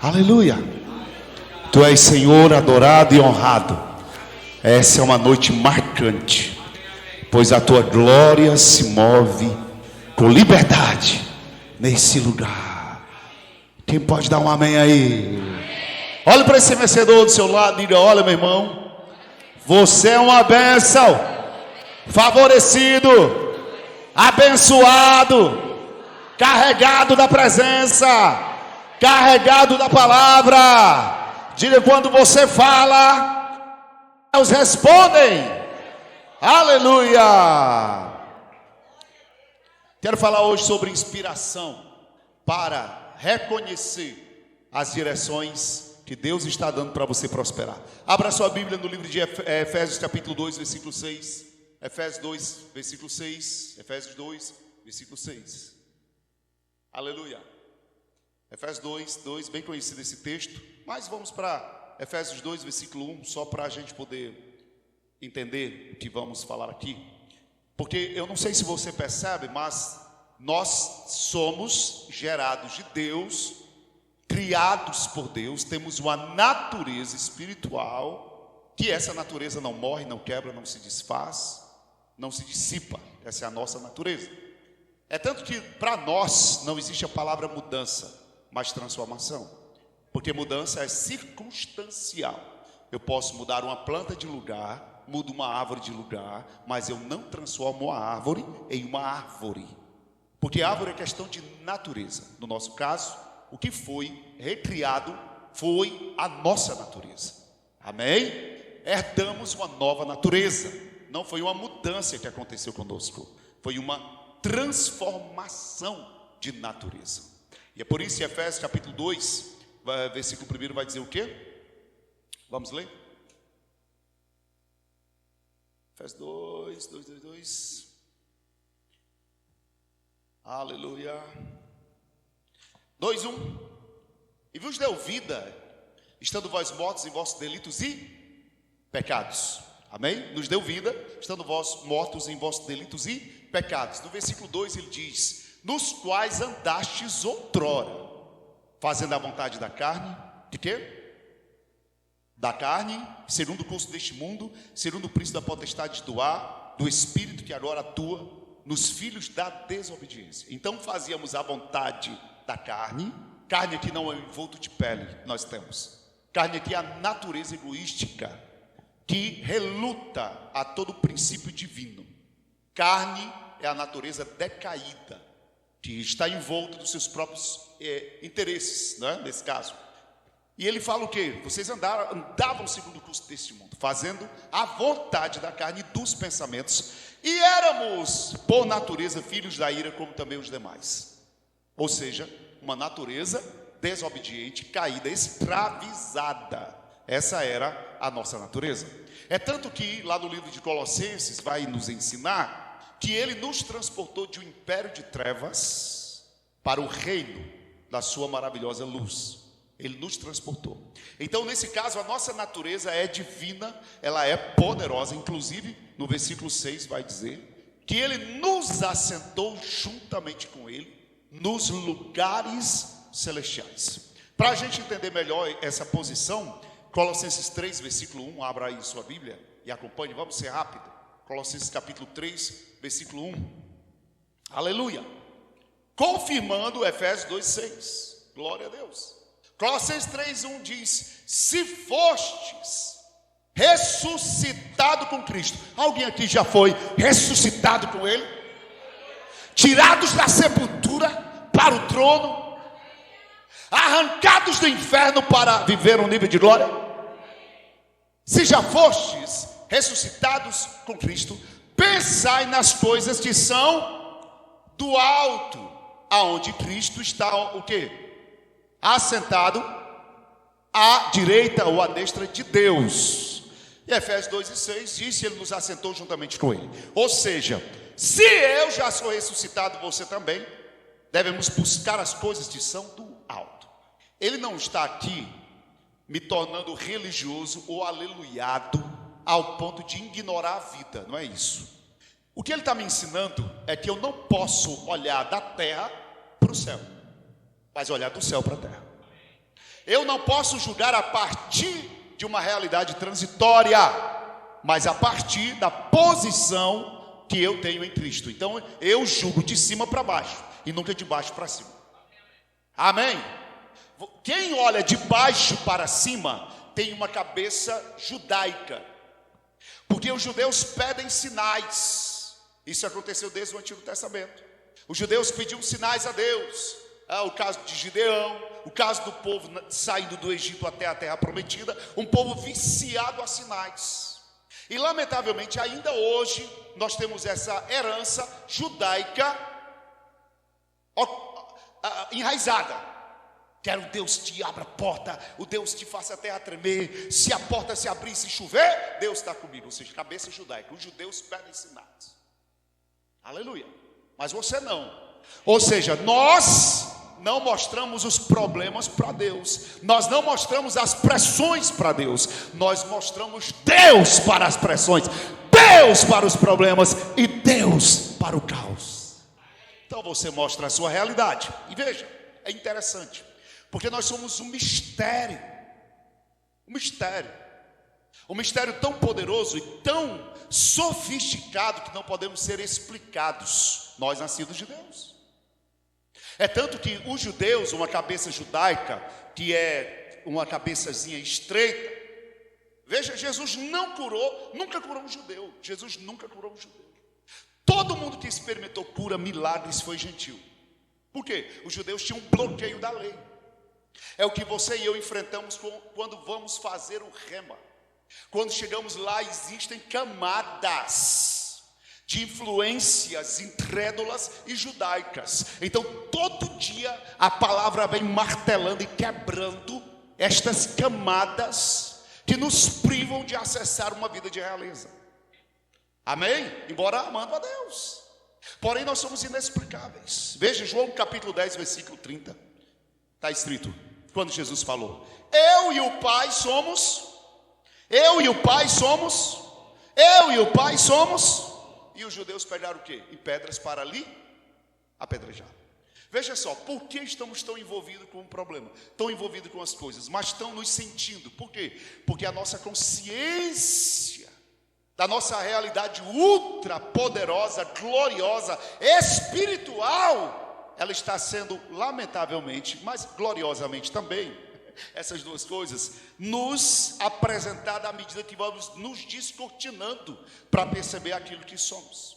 Aleluia. Tu és Senhor adorado e honrado. Essa é uma noite marcante, pois a tua glória se move com liberdade nesse lugar. Quem pode dar um amém aí? Olha para esse vencedor do seu lado e diga: olha, meu irmão, você é uma bênção, favorecido, abençoado, carregado da presença, carregado da palavra. Diga: quando você fala, Deus respondem. Aleluia. Quero falar hoje sobre inspiração para reconhecer as direções que Deus está dando para você prosperar. Abra sua Bíblia no livro de Efésios capítulo 2, versículo 6. Efésios 2, versículo 6. Efésios 2, versículo 6. Aleluia. Efésios 2, bem conhecido esse texto. Mas vamos para Efésios 2, versículo 1, só para a gente poder entender o que vamos falar aqui. Porque eu não sei se você percebe, mas nós somos gerados de Deus, criados por Deus, temos uma natureza espiritual, que essa natureza não morre, não quebra, não se desfaz, não se dissipa. Essa é a nossa natureza. É tanto que para nós não existe a palavra mudança, mas transformação. Porque mudança é circunstancial. Eu posso mudar uma planta de lugar, mudo uma árvore de lugar, mas eu não transformo a árvore em uma árvore. Porque árvore é questão de natureza. No nosso caso, o que foi recriado foi a nossa natureza. Amém? Herdamos uma nova natureza. Não foi uma mudança que aconteceu conosco, foi uma transformação de natureza. E é por isso que Efésios capítulo 2, versículo 1 vai dizer o quê? Vamos ler? Efésios 2. Aleluia. 2:1. E vos deu vida, estando vós mortos em vossos delitos e pecados. Amém? Nos deu vida, estando vós mortos em vossos delitos e pecados. No versículo 2 ele diz: nos quais andastes outrora, fazendo a vontade da carne. De quê? Da carne, segundo o curso deste mundo, segundo o príncipe da potestade do ar, do espírito que agora atua nos filhos da desobediência. Então fazíamos a vontade da carne. Carne aqui não é um envolto de pele, nós temos. Carne aqui é a natureza egoística, que reluta a todo princípio divino. Carne é a natureza decaída, que está envolta dos seus próprios interesses, né, nesse caso. E ele fala o quê? Vocês andavam segundo o curso deste mundo, fazendo a vontade da carne e dos pensamentos, e éramos, por natureza, filhos da ira, como também os demais. Ou seja, uma natureza desobediente, caída, escravizada. Essa era a nossa natureza. É tanto que lá no livro de Colossenses vai nos ensinar que ele nos transportou de um império de trevas para o reino da sua maravilhosa luz. Ele nos transportou. Então, nesse caso, a nossa natureza é divina, ela é poderosa. Inclusive, no versículo 6 vai dizer que ele nos assentou juntamente com ele nos lugares celestiais. Para a gente entender melhor essa posição, Colossenses 3, versículo 1, abra aí sua Bíblia e acompanhe, vamos ser rápido. Colossenses capítulo 3, versículo 1. Aleluia. Confirmando Efésios 2, 6. Glória a Deus. Colossenses 3, 1 diz: se fostes ressuscitado com Cristo. Alguém aqui já foi ressuscitado com Ele? Tirados da sepultura para o trono, arrancados do inferno para viver um nível de glória. Se já fostes ressuscitados com Cristo, pensai nas coisas que são do alto, aonde Cristo está o quê? Assentado à direita ou à destra de Deus. E Efésios 2 e 6 diz que ele nos assentou juntamente com ele. Ou seja, se eu já sou ressuscitado, você também, devemos buscar as coisas que são do alto. Ele não está aqui me tornando religioso ou aleluiado ao ponto de ignorar a vida, não é isso. O que ele está me ensinando é que eu não posso olhar da terra para o céu. mas olhar do céu para a terra. Eu não posso julgar a partir de uma realidade transitória, mas a partir da posição que eu tenho em Cristo. Então eu julgo de cima para baixo e nunca de baixo para cima. Amém? Quem olha de baixo para cima tem uma cabeça judaica, porque os judeus pedem sinais. Isso aconteceu desde o Antigo Testamento. Os judeus pediam sinais a Deus. O caso de Gideão, o caso do povo saindo do Egito até a terra prometida, um povo viciado a sinais. E lamentavelmente ainda hoje nós temos essa herança judaica enraizada. Quero o Deus te abra a porta, o Deus te faça a terra tremer, se a porta se abrir e se chover, Deus está comigo. Ou seja, cabeça judaica. Os judeus pedem sinais. Aleluia. Mas você não. Ou seja, nós não mostramos os problemas para Deus, nós não mostramos as pressões para Deus, nós mostramos Deus para as pressões, Deus para os problemas e Deus para o caos. Então você mostra a sua realidade. E veja, é interessante, porque nós somos um mistério tão poderoso e tão sofisticado que não podemos ser explicados, nós nascidos de Deus. É tanto que os judeus, uma cabeça judaica, que é uma cabeçazinha estreita, veja, Jesus nunca curou um judeu. Jesus nunca curou um judeu. Todo mundo que experimentou cura, milagres, foi gentil. Por quê? Os judeus tinham um bloqueio da lei. É o que você e eu enfrentamos quando vamos fazer o rema. Quando chegamos lá, existem camadas de influências incrédulas e judaicas. Então todo dia a palavra vem martelando e quebrando estas camadas que nos privam de acessar uma vida de realeza. Amém? Embora amando a Deus, porém nós somos inexplicáveis. Veja João capítulo 10 versículo 30. Está escrito, quando Jesus falou: eu e o Pai somos. E os judeus pegaram o quê? Em pedras para ali apedrejar. Veja só, por que estamos tão envolvidos com o problema? Tão envolvidos com as coisas, mas estão nos sentindo. Por quê? Porque a nossa consciência da nossa realidade ultra poderosa, gloriosa, espiritual, ela está sendo, lamentavelmente, mas gloriosamente também, essas duas coisas, nos apresentada à medida que vamos nos descortinando para perceber aquilo que somos.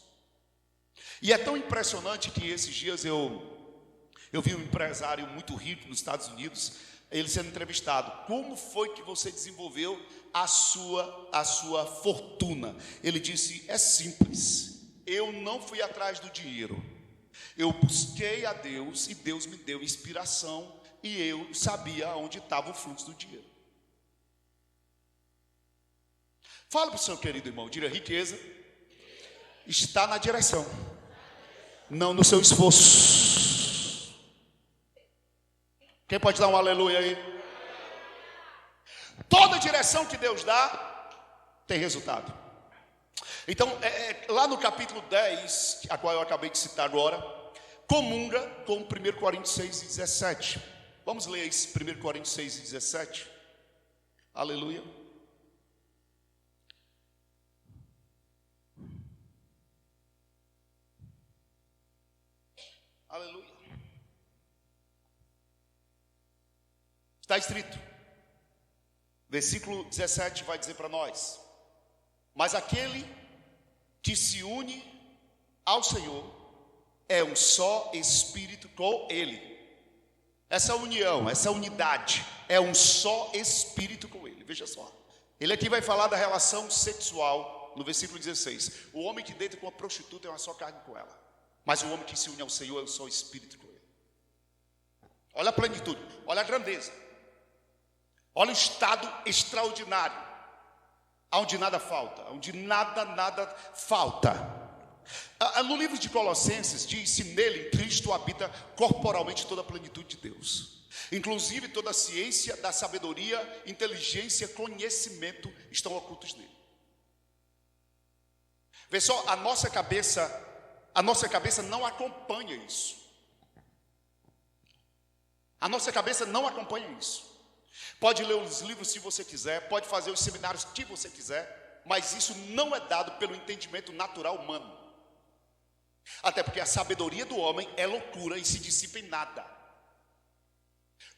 E é tão impressionante que esses dias eu vi um empresário muito rico nos Estados Unidos, ele sendo entrevistado: como foi que você desenvolveu a sua fortuna? Ele disse: é simples, eu não fui atrás do dinheiro, eu busquei a Deus e Deus me deu inspiração e eu sabia onde estava o fluxo do dinheiro. Fala para o seu querido irmão, diga: riqueza está na direção, não no seu esforço. Quem pode dar um aleluia aí? Toda direção que Deus dá tem resultado. Então, lá no capítulo 10, a qual eu acabei de citar agora, comunga com 1 Coríntios 6 e 17. Vamos ler isso, 1 Coríntios 6 e 17. Aleluia. Aleluia. Está escrito, versículo 17 vai dizer para nós: mas aquele que se une ao Senhor é um só espírito com Ele. Essa união, essa unidade é um só espírito com Ele. Veja só, ele aqui vai falar da relação sexual no versículo 16. O homem que deita com a prostituta é uma só carne com ela, mas o homem que se une ao Senhor é um só espírito com Ele. Olha a plenitude, olha a grandeza, olha o estado extraordinário, onde nada falta, onde nada falta. No livro de Colossenses diz-se: nele, em Cristo, habita corporalmente toda a plenitude de Deus, inclusive toda a ciência, da sabedoria, inteligência, conhecimento estão ocultos nele. Vê só, a nossa cabeça não acompanha isso. A nossa cabeça não acompanha isso. Pode ler os livros se você quiser, pode fazer os seminários que você quiser, mas isso não é dado pelo entendimento natural humano. Até porque a sabedoria do homem é loucura e se dissipa em nada.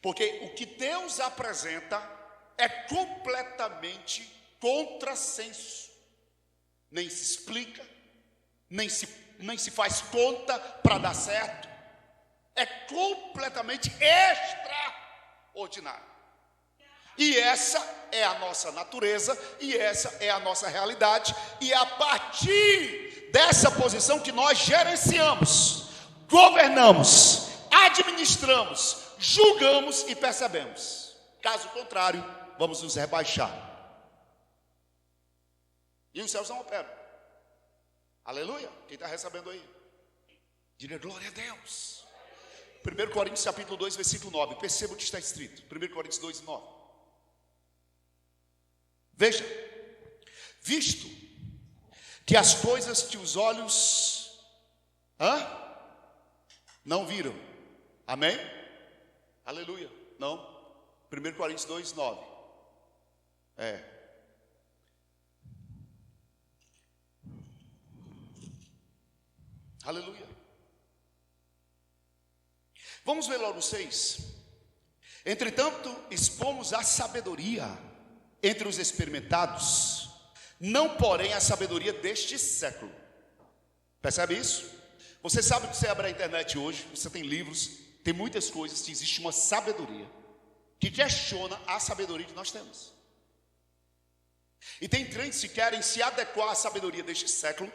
Porque o que Deus apresenta é completamente contrassenso. Nem se explica, nem se faz conta para dar certo. É completamente extraordinário. E essa é a nossa natureza, e essa é a nossa realidade, e é a partir dessa posição que nós gerenciamos, governamos, administramos, julgamos e percebemos. Caso contrário, vamos nos rebaixar. E os céus não operam. Aleluia. Quem está recebendo aí? Diga glória a Deus. 1 Coríntios capítulo 2, versículo 9. Perceba o que está escrito. 1 Coríntios 2, 9. Veja, visto que as coisas que os olhos não viram. Amém? Aleluia. Não. 1 Coríntios 2, 9. Aleluia. Vamos ver logo 6. Entretanto, expomos a sabedoria entre os experimentados, não porém a sabedoria deste século. Percebe isso? Você sabe que você abre a internet hoje, você tem livros, tem muitas coisas que existe uma sabedoria que questiona a sabedoria que nós temos. E tem crentes que querem se adequar à sabedoria deste século,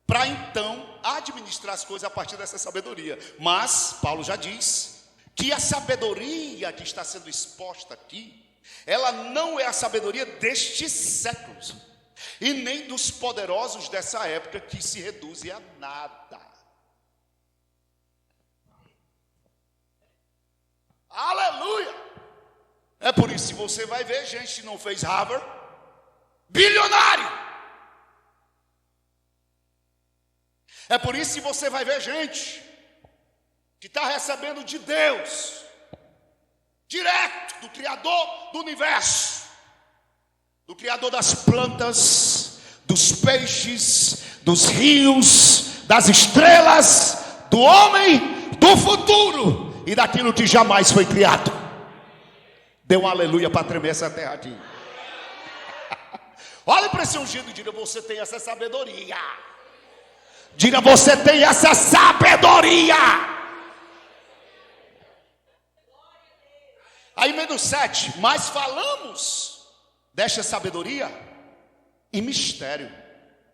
para então administrar as coisas a partir dessa sabedoria. Mas Paulo já diz que a sabedoria que está sendo exposta aqui, ela não é a sabedoria destes séculos, e nem dos poderosos dessa época, que se reduzem a nada. Aleluia! É por isso que você vai ver gente que não fez Harvard, bilionário. É por isso que você vai ver gente que está recebendo de Deus, direto do Criador do universo, do Criador das plantas, dos peixes, dos rios, das estrelas, do homem, do futuro e daquilo que jamais foi criado. Dê um aleluia para tremer essa terra aqui. Olhe para esse ungido e diga: você tem essa sabedoria. Diga: você tem essa sabedoria. Aí meio 7, mas falamos desta sabedoria em mistério,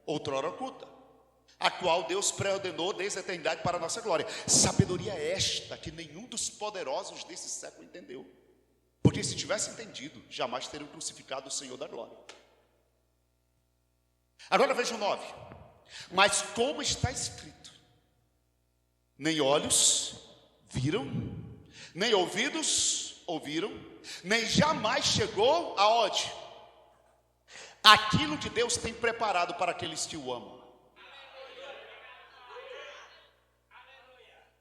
outrora oculta, a qual Deus preordenou desde a eternidade para a nossa glória. Sabedoria esta que nenhum dos poderosos desse século entendeu, porque se tivesse entendido, jamais teriam crucificado o Senhor da glória. Agora veja o 9. Mas como está escrito, nem olhos viram, nem ouvidos ouviram, nem jamais chegou aonde? Aquilo que Deus tem preparado para aqueles que o amam.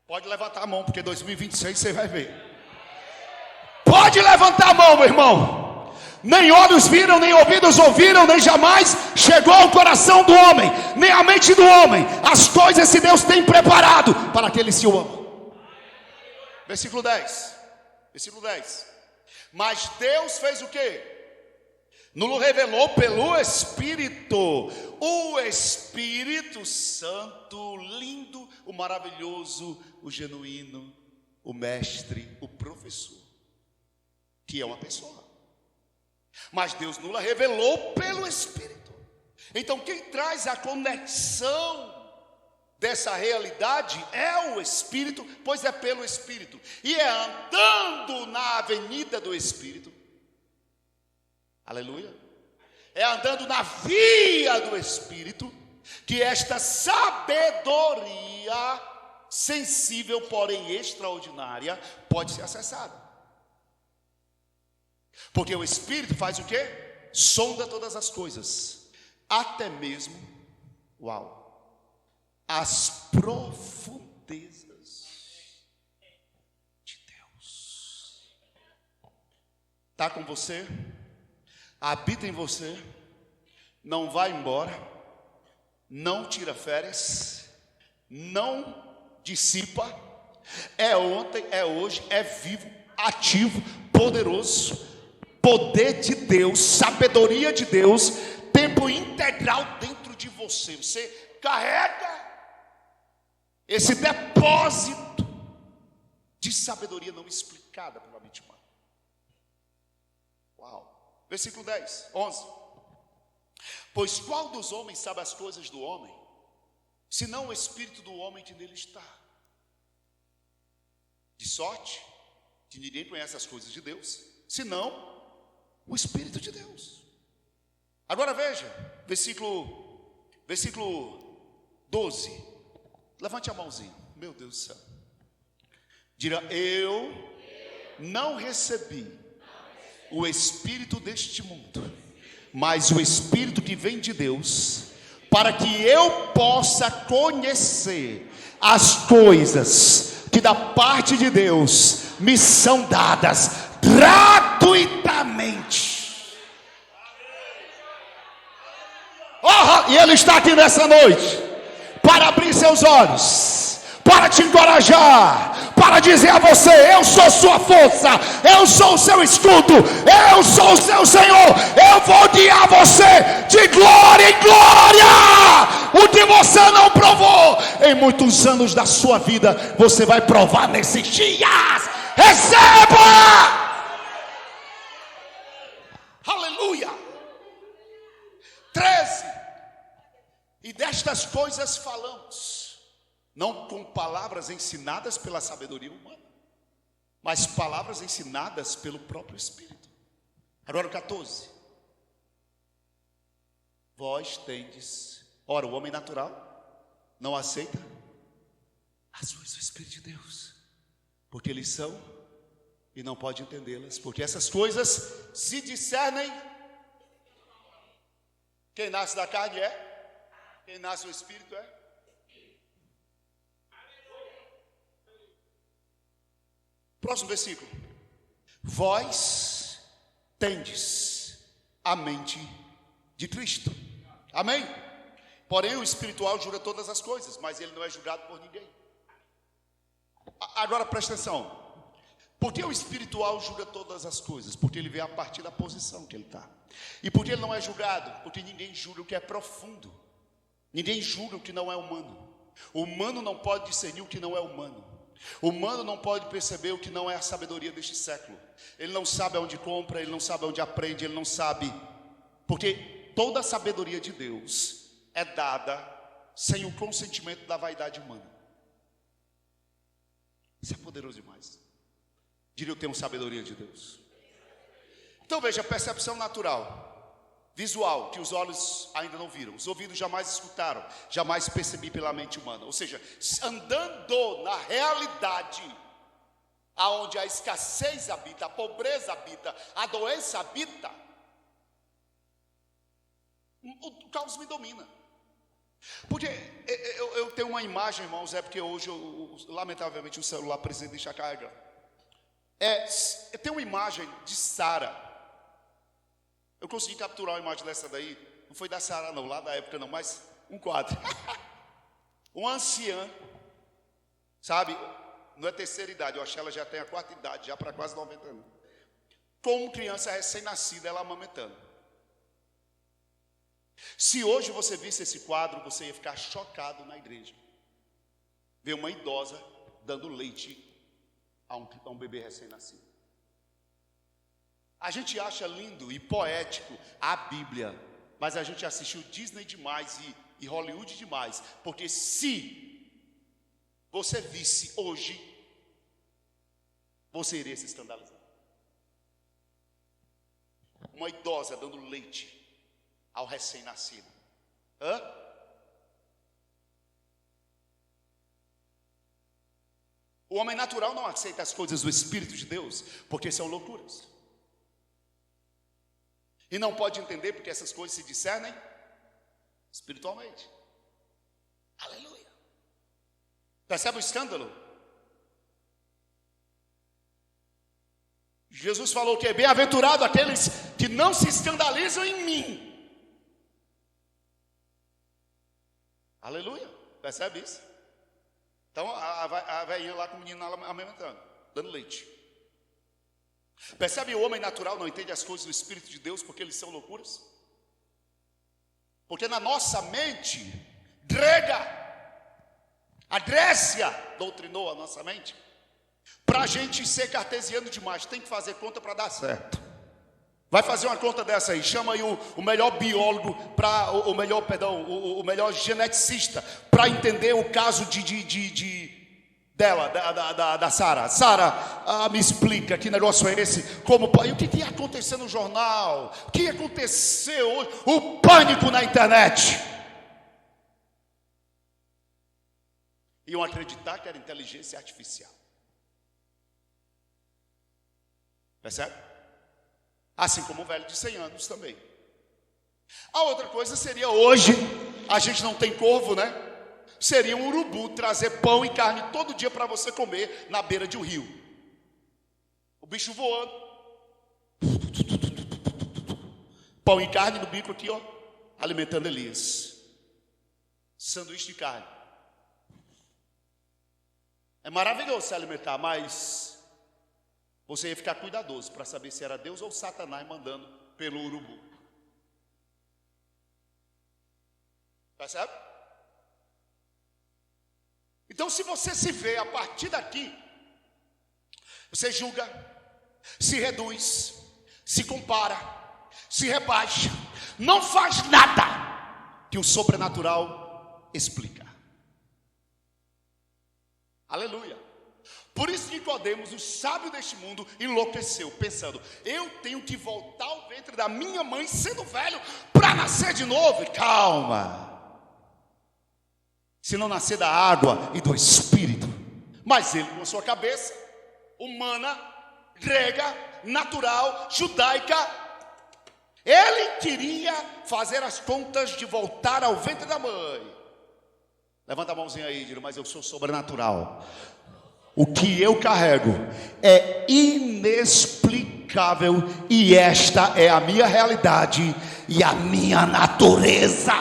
Pode levantar a mão, porque 2026 você vai ver. Pode levantar a mão, meu irmão. Nem olhos viram, nem ouvidos ouviram, nem jamais chegou ao coração do homem, nem à mente do homem, as coisas que Deus tem preparado para aqueles que o amam. Versículo 10. Versículo 10. Mas Deus fez o quê? Nos revelou pelo Espírito. O Espírito Santo, o lindo, o maravilhoso, o genuíno, o mestre, o professor, que é uma pessoa. Mas Deus nos revelou pelo Espírito. Então quem traz a conexão dessa realidade é o Espírito, pois é pelo Espírito. E é andando na avenida do Espírito, aleluia, é andando na via do Espírito, que esta sabedoria sensível, porém extraordinária, pode ser acessada. Porque o Espírito faz o quê? Sonda todas as coisas, até mesmo, as profundezas de Deus. está com você, habita em você, não vai embora, não tira férias, não dissipa, é ontem, é hoje, é vivo, ativo, poderoso, poder de Deus, sabedoria de Deus, tempo integral dentro de você. Você carrega esse depósito de sabedoria não explicada pela mente humana. Uau! Versículo 10, 11. Pois qual dos homens sabe as coisas do homem, senão o espírito do homem que nele está? De sorte que ninguém conhece as coisas de Deus, senão o Espírito de Deus. Agora veja, versículo 12. Levante a mãozinha. Meu Deus do céu. Diga: eu não recebi o espírito deste mundo, mas o espírito que vem de Deus, para que eu possa conhecer as coisas que da parte de Deus me são dadas gratuitamente. Oh, e Ele está aqui nessa noite para abrir seus olhos, para te encorajar, para dizer a você: eu sou sua força, eu sou o seu escudo, eu sou o seu Senhor, eu vou guiar você de glória em glória. O que você não provou em muitos anos da sua vida, você vai provar nesses dias. Receba! Aleluia! 13. E destas coisas falamos, não com palavras ensinadas pela sabedoria humana, mas palavras ensinadas pelo próprio Espírito. Agora o 14. Vós tendes, ora, o homem natural não aceita as coisas do Espírito de Deus, porque eles são e não pode entendê-las, porque essas coisas se discernem. Quem nasce da carne é, quem nasce do Espírito é. Próximo versículo. Vós tendes a mente de Cristo. Amém? Porém o espiritual julga todas as coisas, mas ele não é julgado por ninguém. Agora presta atenção. Por que o espiritual julga todas as coisas? Porque ele vê a partir da posição que ele está. E porque ele não é julgado? Porque ninguém julga o que é profundo. Ninguém julga o que não é humano. O humano não pode discernir o que não é humano. O humano não pode perceber o que não é a sabedoria deste século. Ele não sabe aonde compra, ele não sabe aonde aprende, ele não sabe. Porque toda a sabedoria de Deus é dada sem o consentimento da vaidade humana. Isso é poderoso demais. Diria: eu tenho sabedoria de Deus. Então veja, percepção natural, visual, que os olhos ainda não viram, os ouvidos jamais escutaram, jamais percebi pela mente humana. Ou seja, andando na realidade, aonde a escassez habita, a pobreza habita, a doença habita, o caos me domina. Porque eu tenho uma imagem, irmãos, é porque hoje, lamentavelmente, o celular precisa deixar carregar. Eu tenho uma imagem de Sara. Eu consegui capturar uma imagem dessa daí. Não foi da Sara não, lá da época não, mas um quadro. Uma anciã, sabe, não é terceira idade, eu acho que ela já tem a quarta idade, já para quase 90 anos. Como criança recém-nascida, ela amamentando. Se hoje você visse esse quadro, você ia ficar chocado na igreja. Ver uma idosa dando leite a um bebê recém-nascido. A gente acha lindo e poético a Bíblia, mas a gente assistiu Disney demais e Hollywood demais, porque se você visse hoje, você iria se escandalizar. Uma idosa dando leite ao recém-nascido. O homem natural não aceita as coisas do Espírito de Deus, porque são loucuras. E não pode entender porque essas coisas se discernem espiritualmente. Aleluia. Percebe o escândalo? Jesus falou que é bem-aventurado aqueles que não se escandalizam em mim. Aleluia, percebe isso? Então a velhinha lá com o menino amamentando, dando leite. Percebe, o homem natural não entende as coisas do Espírito de Deus porque eles são loucuras? Porque na nossa mente grega, a Grécia doutrinou a nossa mente para a gente ser cartesiano demais. Tem que fazer conta para dar certo. Vai fazer uma conta dessa aí, chama aí o melhor biólogo, o melhor geneticista, para entender o caso da Sara. Sara, me explica que negócio é esse? E o que ia acontecer no jornal? O que aconteceu hoje? O pânico na internet. Iam acreditar que era inteligência artificial. Percebe? Assim como um velho de 100 anos também. A outra coisa seria hoje, a gente não tem corvo, né? Seria um urubu trazer pão e carne todo dia para você comer na beira de um rio. O bicho voando. Pão e carne no bico aqui, ó, alimentando Elias. Sanduíche de carne. É maravilhoso se alimentar, mas você ia ficar cuidadoso para saber se era Deus ou Satanás mandando pelo urubu. Percebe? Então, se você se vê a partir daqui, você julga, se reduz, se compara, se rebaixa, não faz nada que o sobrenatural explica. Aleluia. Por isso Nicodemos, o sábio deste mundo, enlouqueceu, pensando: eu tenho que voltar ao ventre da minha mãe sendo velho para nascer de novo. E calma, se não nascer da água e do Espírito. Mas ele, com a sua cabeça humana, grega, natural, judaica, ele queria fazer as contas de voltar ao ventre da mãe. Levanta a mãozinha aí, Dino, mas eu sou sobrenatural. O que eu carrego é inexplicável, e esta é a minha realidade e a minha natureza.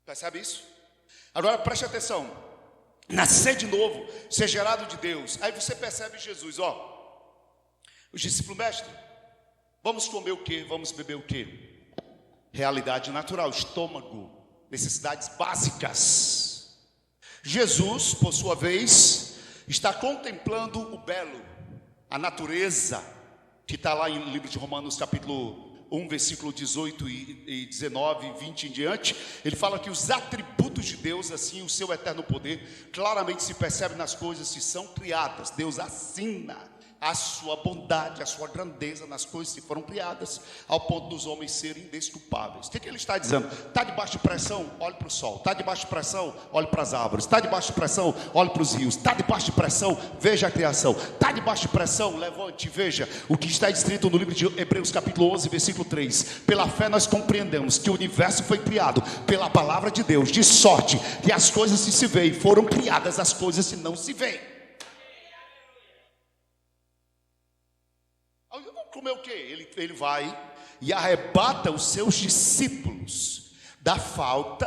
Percebe isso? Agora preste atenção. Nascer de novo, ser gerado de Deus. Aí você percebe Jesus, ó. Os discípulos: mestre, vamos comer o quê? Vamos beber o quê? Realidade natural, estômago, necessidades básicas. Jesus, por sua vez, está contemplando o belo, a natureza, que está lá em livro de Romanos capítulo 1, versículo 18 e 19, 20 em diante. Ele fala que os atributos de Deus, assim, o seu eterno poder, claramente se percebe nas coisas que são criadas. Deus assina a sua bondade, a sua grandeza nas coisas que foram criadas, ao ponto dos homens serem indesculpáveis. O que ele está dizendo? Está debaixo de pressão? Olhe para o sol. Está debaixo de pressão? Olhe para as árvores. Está debaixo de pressão? Olhe para os rios. Está debaixo de pressão? Veja a criação. Está debaixo de pressão? Levante e veja o que está escrito no livro de Hebreus capítulo 11, versículo 3. Pela fé nós compreendemos que o universo foi criado pela palavra de Deus, de sorte que as coisas que se veem foram criadas, as coisas que não se veem. Comer o quê? Ele vai e arrebata os seus discípulos da falta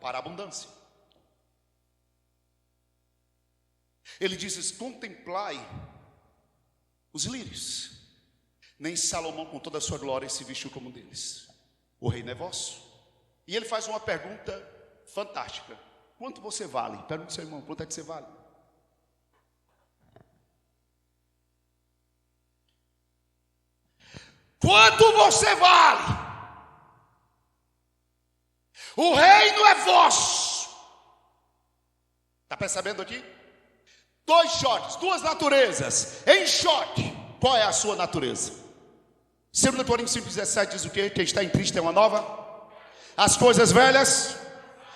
para a abundância. Ele diz: contemplai os lírios. Nem Salomão, com toda a sua glória, se vestiu como um deles. O reino é vosso. E ele faz uma pergunta fantástica: quanto você vale? Pergunta ao seu irmão: quanto é que você vale? Quanto você vale? O reino é vosso. Está percebendo aqui? Dois choques, duas naturezas em choque. Qual é a sua natureza? 2 Coríntios 5,17 diz o quê? Quem está em Cristo é uma nova. As coisas velhas,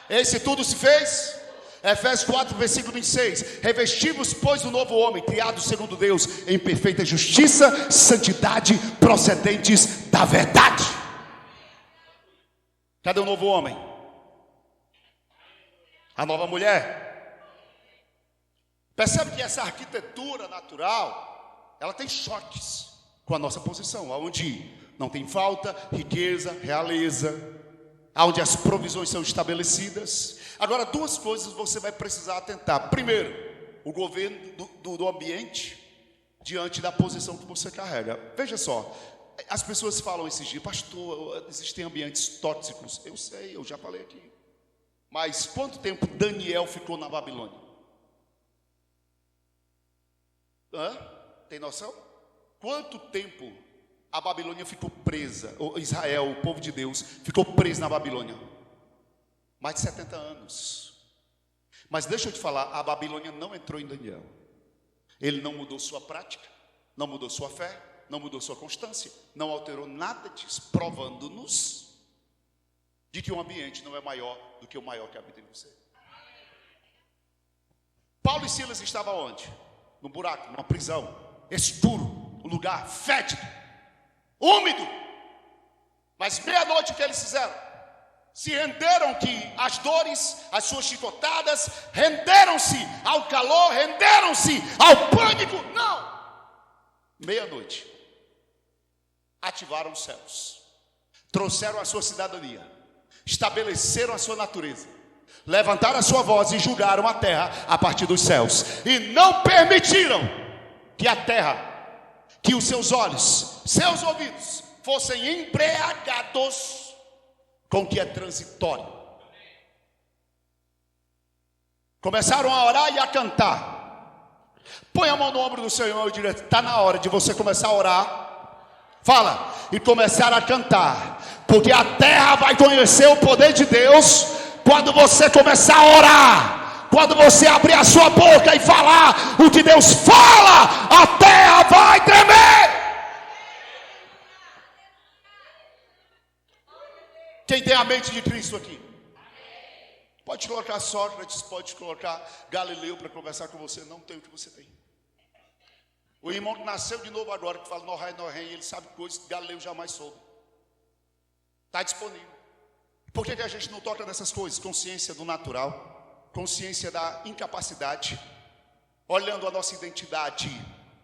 esse tudo se fez. Efésios 4, versículo 26. Revesti-vos, pois, do novo homem, criado segundo Deus, em perfeita justiça, santidade, procedentes da verdade. Cadê o novo homem? A nova mulher? Percebe que essa arquitetura natural, ela tem choques com a nossa posição, onde não tem falta, riqueza, realeza, onde as provisões são estabelecidas. Agora, duas coisas você vai precisar atentar. Primeiro, o governo do ambiente diante da posição que você carrega. Veja só, as pessoas falam esses dias: pastor, existem ambientes tóxicos. Eu sei, eu já falei aqui. Mas quanto tempo Daniel ficou na Babilônia? Tem noção? Quanto tempo a Babilônia ficou presa? Ou Israel, o povo de Deus, ficou preso na Babilônia? Mais de 70 anos. Mas deixa eu te falar, a Babilônia não entrou em Daniel. Ele não mudou sua prática, não mudou sua fé, não mudou sua constância, não alterou nada disso, provando-nos de que o ambiente não é maior do que o maior que habita em você. Paulo e Silas estavam onde? Num buraco, numa prisão, escuro, um lugar fétido, úmido. Mas meia-noite o que eles fizeram? Se renderam que as dores, as suas chicotadas, renderam-se ao calor, renderam-se ao pânico. Não! Meia-noite, ativaram os céus, trouxeram a sua cidadania, estabeleceram a sua natureza, levantaram a sua voz e julgaram a terra a partir dos céus, e não permitiram que a terra, que os seus olhos, seus ouvidos fossem embriagados com o que é transitório. Começaram a orar e a cantar. Põe a mão no ombro do seu irmão e diga: está na hora de você começar a orar. Fala, e começar a cantar, porque a terra vai conhecer o poder de Deus quando você começar a orar. Quando você abrir a sua boca e falar o que Deus fala, a terra vai tremer. Quem tem a mente de Cristo aqui? Pode colocar Sócrates, pode colocar Galileu para conversar com você. Não tem o que você tem. O irmão que nasceu de novo agora, que fala Norrém, ele sabe coisas que Galileu jamais soube. Está disponível. Por que a gente não toca nessas coisas? Consciência do natural, consciência da incapacidade, olhando a nossa identidade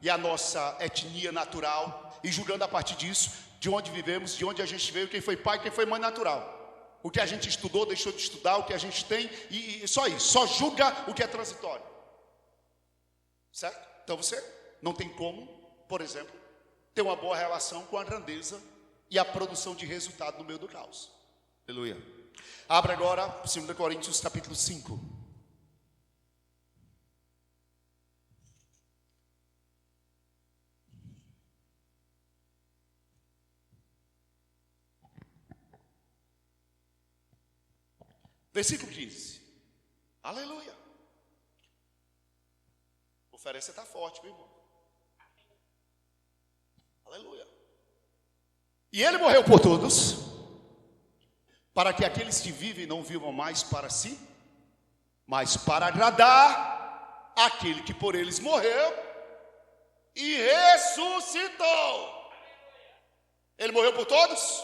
e a nossa etnia natural e julgando a partir disso de onde vivemos, de onde a gente veio, quem foi pai, quem foi mãe natural, o que a gente estudou, deixou de estudar, o que a gente tem, e só isso, só julga o que é transitório, certo? Então você não tem como, por exemplo, ter uma boa relação com a grandeza e a produção de resultado no meio do caos. Aleluia. Abra agora 2 Coríntios capítulo 5. Versículo 15. Aleluia. A oferência está forte, meu irmão. Aleluia. E ele morreu por todos, para que aqueles que vivem não vivam mais para si, mas para agradar aquele que por eles morreu e ressuscitou. Ele morreu por todos,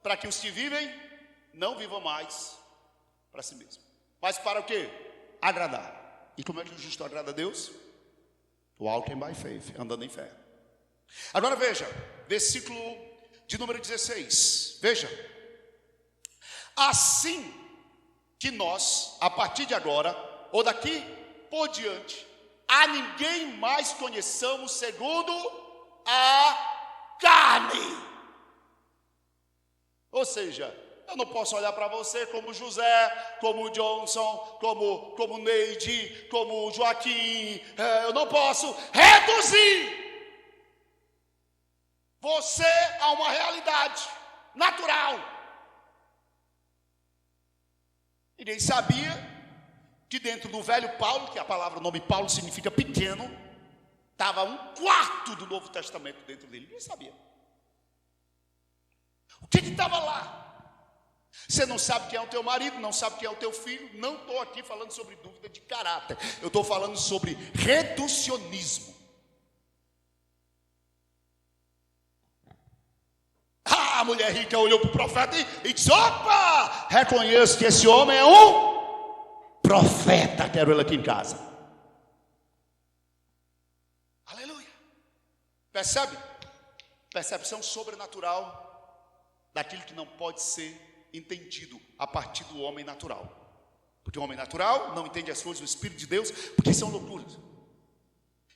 para que os que vivem não vivam mais para si mesmo, mas para o quê? Agradar. E como é que o justo agrada a Deus? Walking by faith, andando em fé. Agora veja, versículo de número 16. Veja: assim que nós, a partir de agora, ou daqui por diante, a ninguém mais conheçamos segundo a carne. Ou seja, eu não posso olhar para você como José, como Johnson, como Neide, como Joaquim. Eu não posso reduzir você a uma realidade natural. Ninguém sabia que dentro do velho Paulo, que a palavra, o nome Paulo significa pequeno, estava 1/4 do Novo Testamento dentro dele. Ninguém sabia. O que estava lá? Você não sabe quem é o teu marido, não sabe quem é o teu filho. Não estou aqui falando sobre dúvida de caráter. Eu estou falando sobre reducionismo. A mulher rica olhou para o profeta e disse: opa, reconheço que esse homem é um profeta. Quero ele aqui em casa. Percebe? Percepção sobrenatural daquilo que não pode ser entendido a partir do homem natural. Porque o homem natural não entende as coisas do Espírito de Deus, porque são loucuras.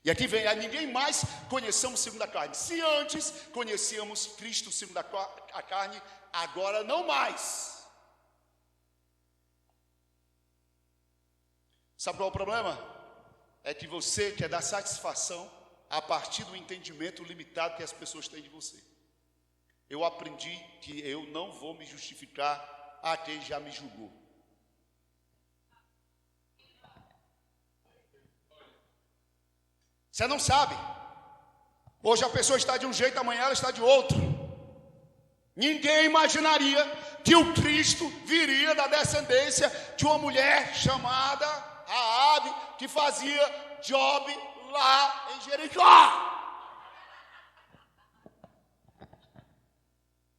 E aqui vem, a ninguém mais conhecemos segundo a carne. Se antes conhecíamos Cristo segundo a carne, agora não mais. Sabe qual é o problema? É que você quer dar satisfação a partir do entendimento limitado que as pessoas têm de você. Eu aprendi que eu não vou me justificar a quem já me julgou. Você não sabe. Hoje a pessoa está de um jeito, amanhã ela está de outro. Ninguém imaginaria que o Cristo viria da descendência de uma mulher chamada Raabe, que fazia job lá em Jericó.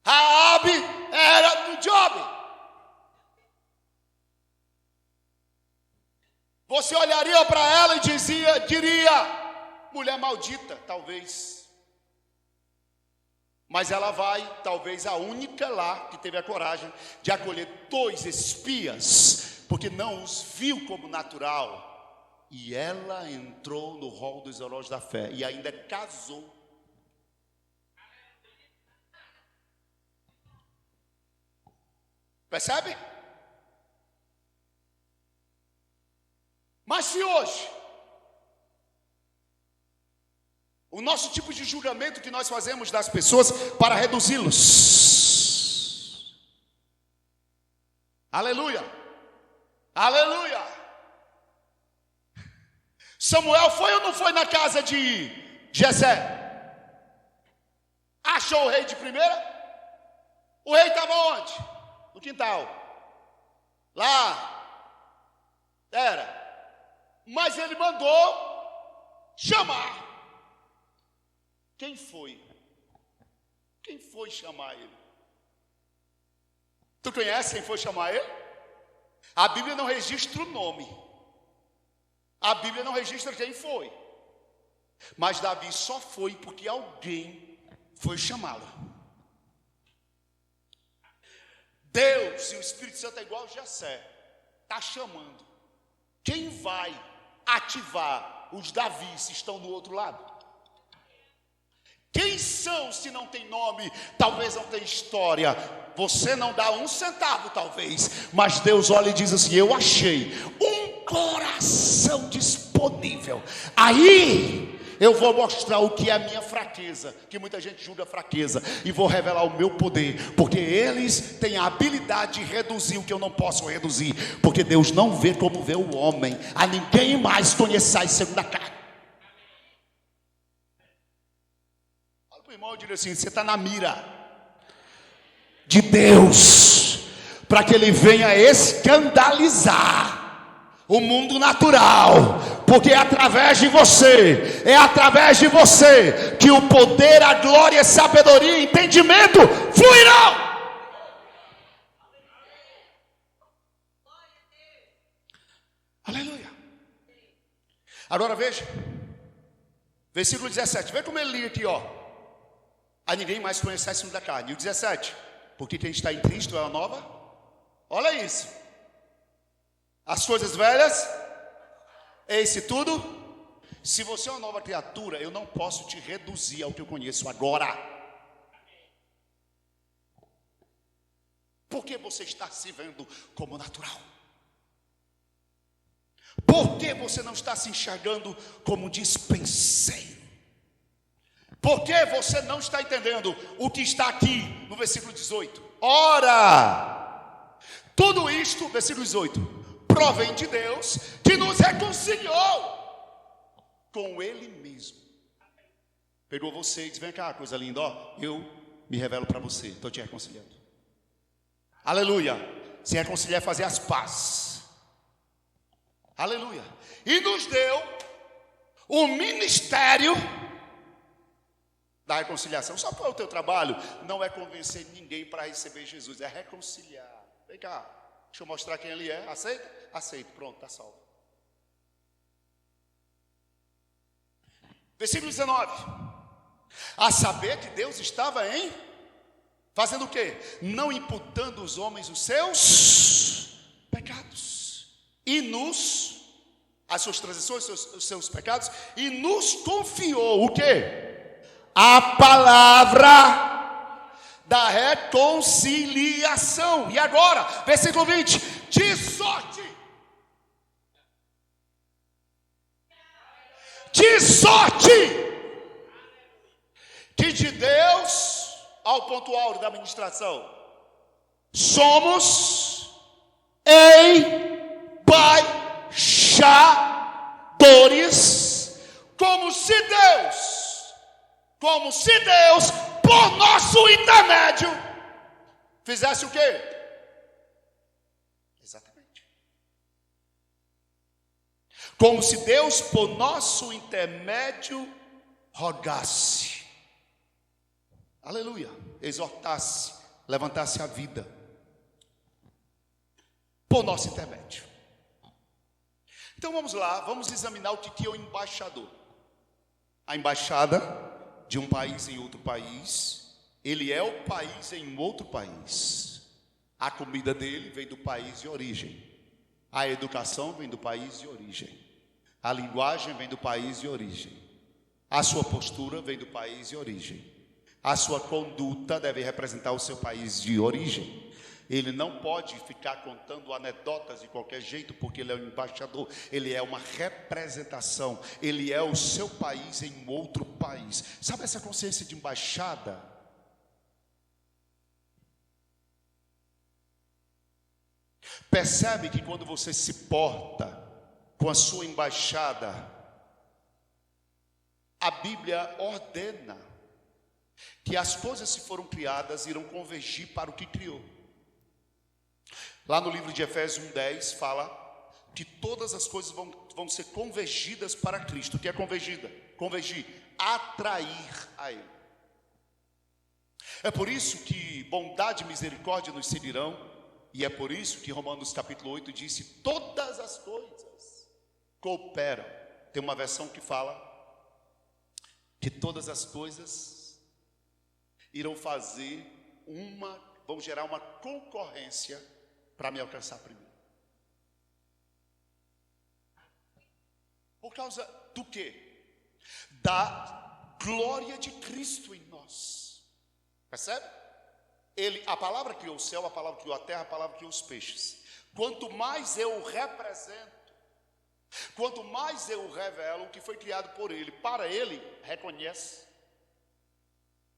Raabe era do job. Você olharia para ela e diria, mulher maldita, talvez. Mas ela vai, talvez a única lá que teve a coragem de acolher 2 espias, porque não os viu como natural. E ela entrou no rol dos heróis da fé e ainda casou. Percebe? Mas se hoje o nosso tipo de julgamento que nós fazemos das pessoas para reduzi-los. Aleluia! Aleluia! Samuel foi ou não foi na casa de Jessé? Achou o rei de primeira? O rei estava onde? No quintal. Lá. Era. Mas ele mandou chamar. Quem foi? Quem foi chamar ele? Tu conhece quem foi chamar ele? A Bíblia não registra o nome. A Bíblia não registra quem foi. Mas Davi só foi porque alguém foi chamá-lo. Deus e o Espírito Santo é igual a Jessé. Está chamando. Quem vai ativar os Davis se estão do outro lado? Quem são se não tem nome? Talvez não tem história. Você não dá 1 centavo talvez, mas Deus olha e diz assim: eu achei um coração disponível. Aí eu vou mostrar o que é a minha fraqueza, que muita gente julga fraqueza, e vou revelar o meu poder, porque eles têm a habilidade de reduzir o que eu não posso reduzir, porque Deus não vê como vê o homem. A ninguém mais conheçais segundo a carne. Fala para o irmão, eu digo assim: você está na mira de Deus, para que ele venha escandalizar o mundo natural, porque é através de você que o poder, a glória, a sabedoria e entendimento fluirão. Aleluia. Agora veja, versículo 17, vê como ele liga aqui, ó. A ninguém mais conhece a segundo da carne. E o 17, porque quem está em Cristo é uma nova. Olha isso. As coisas velhas, eis-se tudo. Se você é uma nova criatura, eu não posso te reduzir ao que eu conheço agora. Porque você está se vendo como natural. Por que você não está se enxergando como dispenseiro? Por que você não está entendendo o que está aqui no versículo 18? Ora, tudo isto, versículo 18, provém de Deus, que nos reconciliou com Ele mesmo. Pegou você e disse: vem cá, coisa linda, ó, eu me revelo para você, estou te reconciliando. Aleluia. Se reconciliar é fazer as pazes. Aleluia. E nos deu o ministério da reconciliação. Só qual é o teu trabalho? Não é convencer ninguém para receber Jesus, é reconciliar. Vem cá, deixa eu mostrar quem ele é. Aceita? Aceito, pronto, está salvo. Versículo 19. A saber que Deus estava fazendo o quê? Não imputando aos homens os seus pecados. As suas transições, os seus pecados. E nos confiou o quê? A palavra da reconciliação. E agora, versículo 20. De sorte que de Deus, ao ponto áureo da ministração, somos embaixadores, como se Deus, por nosso intermédio, fizesse o quê? Exatamente. Como se Deus, por nosso intermédio, rogasse, aleluia, exortasse, levantasse a vida, por nosso intermédio. Então vamos lá, vamos examinar o que é o embaixador. A embaixada de um país em outro país, ele é o país em outro país. A comida dele vem do país de origem, a educação vem do país de origem, a linguagem vem do país de origem, a sua postura vem do país de origem, a sua conduta deve representar o seu país de origem. Ele não pode ficar contando anedotas de qualquer jeito, porque ele é um embaixador, ele é uma representação, ele é o seu país em outro país. Sabe essa consciência de embaixada? Percebe que quando você se porta com a sua embaixada, a Bíblia ordena que as coisas que foram criadas irão convergir para o que criou. Lá no livro de Efésios 1:10 fala que todas as coisas vão ser convergidas para Cristo. O que é convergir, atrair a Ele. É por isso que bondade e misericórdia nos seguirão, e é por isso que Romanos capítulo 8 disse: todas as coisas cooperam. Tem uma versão que fala que todas as coisas irão vão gerar uma concorrência para me alcançar primeiro. Por causa do quê? Da glória de Cristo em nós. Percebe? A palavra criou o céu, a palavra criou a terra, a palavra criou os peixes. Quanto mais eu represento, quanto mais eu revelo o que foi criado por Ele, para Ele, reconhece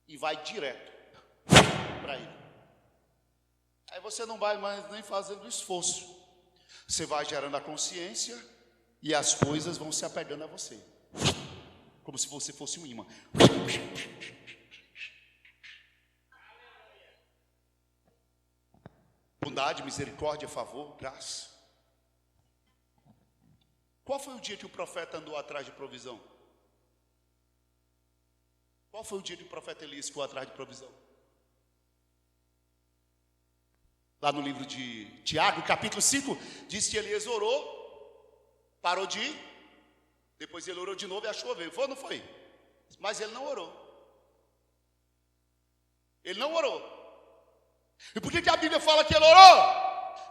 e vai direto para Ele. Aí você não vai mais nem fazendo esforço. Você vai gerando a consciência e as coisas vão se apegando a você. Como se você fosse um imã. Bondade, misericórdia, favor, graça. Qual foi o dia que o profeta andou atrás de provisão? Qual foi o dia que o profeta Elias ficou atrás de provisão? Lá no livro de Tiago, capítulo 5, diz que Elias orou, parou de ir, depois ele orou de novo e achou chover. Foi ou não foi? Mas ele não orou. Ele não orou. E por que a Bíblia fala que ele orou?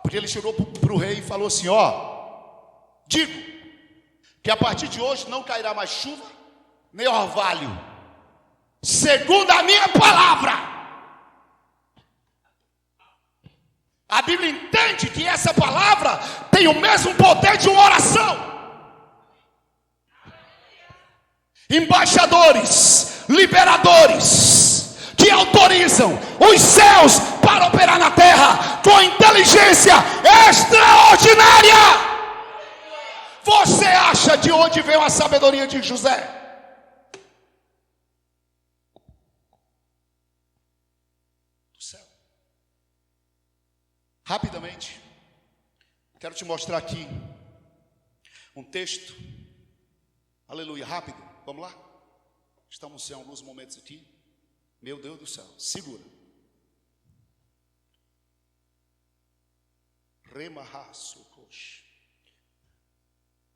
Porque ele chegou para o rei e falou assim: digo que a partir de hoje não cairá mais chuva, nem orvalho, segundo a minha palavra. A Bíblia entende que essa palavra tem o mesmo poder de uma oração. Embaixadores, liberadores, que autorizam os céus para operar na terra com inteligência extraordinária. Você acha de onde veio a sabedoria de José? Rapidamente, quero te mostrar aqui um texto, aleluia, rápido, vamos lá? Estamos em alguns momentos aqui, meu Deus do céu, segura.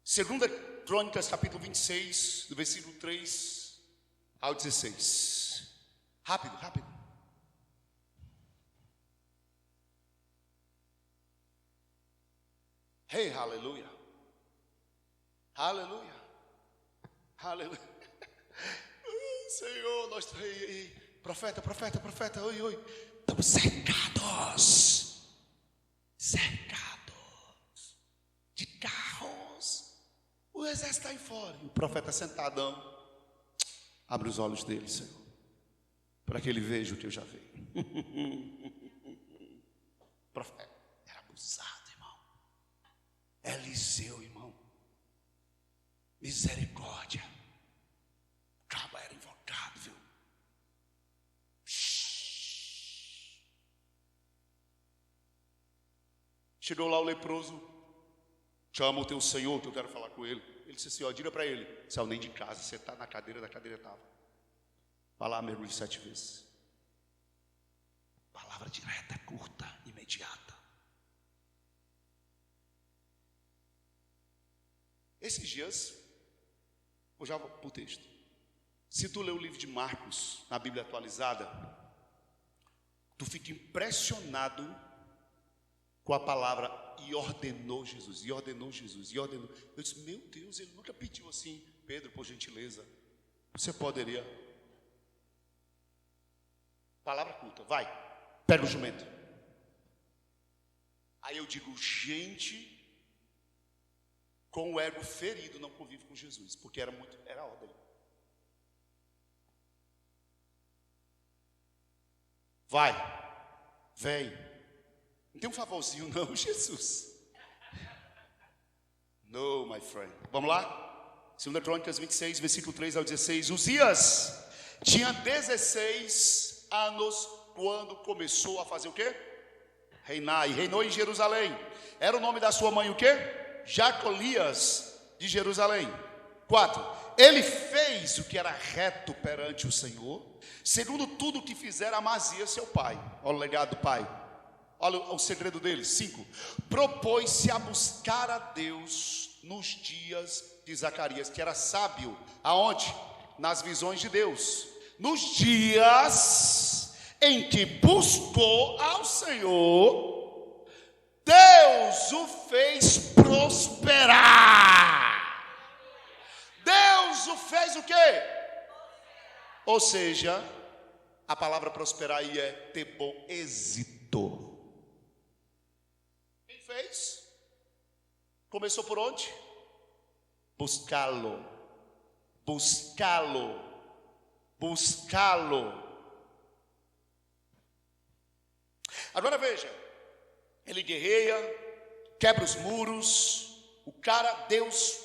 Segunda Crônicas, capítulo 26, do versículo 3 ao 16. Rápido, rápido. Hey, aleluia. Aleluia. Aleluia. Senhor, nós... Profeta, oi. Estamos cercados de carros. O exército está aí fora. E o profeta sentadão. Abre os olhos dele, Senhor, para que ele veja o que eu já vi. O profeta era abusado, irmão. Eliseu, irmão. Misericórdia. O cabo era invocado, viu? Chegou lá o leproso. Chama o teu Senhor, que eu quero falar com ele. Ele disse assim, ó, diga para ele. Saiu nem de casa, você está na cadeira, da cadeira estava. Vai lá, mergulhe 7 vezes. Palavra direta, curta, imediata. Esses dias, eu já vou para o texto. Se tu ler o livro de Marcos, na Bíblia atualizada, tu fica impressionado com a palavra e ordenou Jesus. Eu disse, meu Deus, ele nunca pediu assim. Pedro, por gentileza, você poderia... Palavra culta, vai, pega o jumento. Aí eu digo, gente com o ego ferido não convive com Jesus, porque era ordem. Vai, vem. Não tem um favorzinho não, Jesus. No, my friend. Vamos lá? 2 Crônicas 26, versículo 3 ao 16. Uzias tinha 16 anos quando começou a fazer o quê? Reinar. E reinou em Jerusalém. Era o nome da sua mãe o quê? Jacolias de Jerusalém. 4. Ele fez o que era reto perante o Senhor, segundo tudo o que fizera Amazias seu pai. Olha o legado do pai. Olha o segredo dele. 5. Propôs-se a buscar a Deus nos dias de Zacarias, que era sábio. Aonde? Nas visões de Deus. Nos dias em que buscou ao Senhor, Deus o fez prosperar. Deus o fez o quê? Ou seja, a palavra prosperar aí é ter bom êxito. Quem fez? Começou por onde? Buscá-lo. Agora veja, ele guerreia, quebra os muros, o cara, Deus,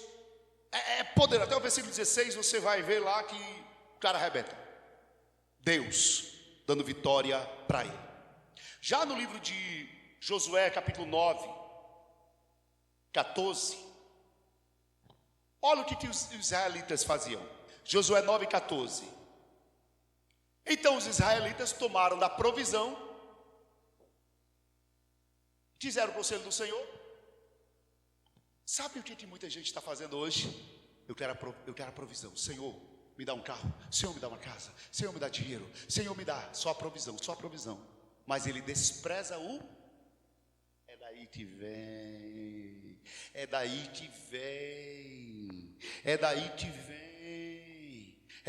é poderoso. Até o versículo 16 você vai ver lá que o cara arrebenta. Deus dando vitória para ele. Já no livro de Josué, capítulo 9, 14, olha o que os israelitas faziam. Josué 9, 14. Então os israelitas tomaram da provisão, fizeram o conselho do Senhor. Sabe o que muita gente está fazendo hoje? Eu quero a provisão. Senhor, me dá um carro. Senhor, me dá uma casa. Senhor, me dá dinheiro. Senhor, me dá só a provisão. Mas ele despreza o... É daí que vem. É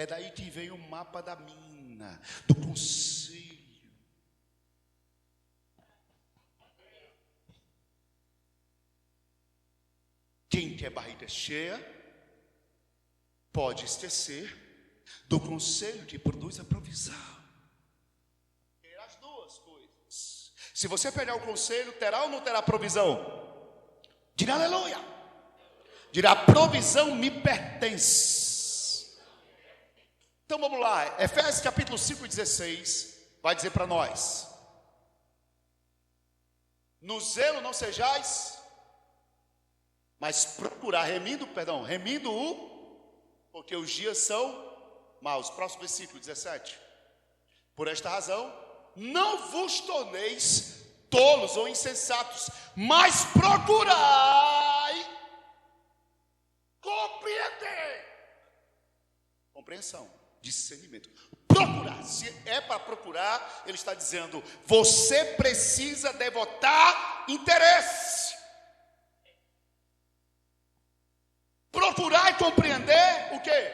daí que vem o mapa da mina, do conselho. Quem quer barriga cheia pode esquecer do conselho que produz a provisão. Ter as duas coisas. Se você pegar o conselho, terá ou não terá provisão? Diga aleluia. Dirá, a provisão me pertence. Então vamos lá, Efésios capítulo 5, 16, vai dizer para nós: no zelo não sejais, mas procurar, remindo porque os dias são maus. Próximo versículo 17. Por esta razão, não vos torneis tolos ou insensatos, mas procurai compreender. Compreensão. discernimento. Procurar. Se é para procurar, ele está dizendo: você precisa devotar interesse. Procurar e compreender o quê?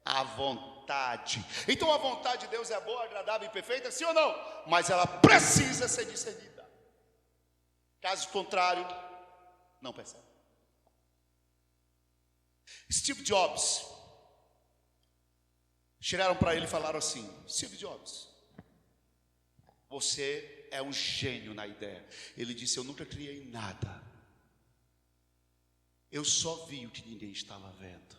A vontade. Então a vontade de Deus é boa, agradável e perfeita, sim ou não? Mas ela precisa ser discernida. Caso contrário, não percebe. Steve Jobs, chegaram para ele e falaram assim: Steve Jobs, você é um gênio na ideia. Ele disse: eu nunca criei nada, eu só vi o que ninguém estava vendo.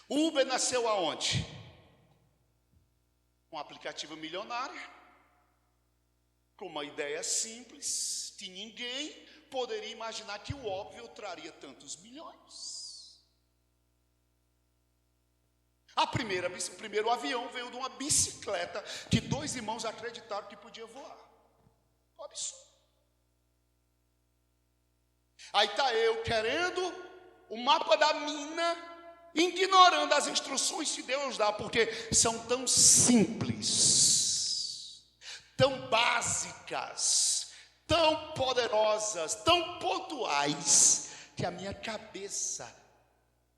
O Uber nasceu aonde? Um aplicativo milionário, com uma ideia simples, que ninguém poderia imaginar que o óbvio traria tantos milhões. O primeiro avião veio de uma bicicleta que 2 irmãos acreditaram que podia voar. Um absurdo. Aí está eu querendo o mapa da mina, ignorando as instruções que Deus dá, porque são tão simples, tão básicas, tão poderosas, tão pontuais, que a minha cabeça,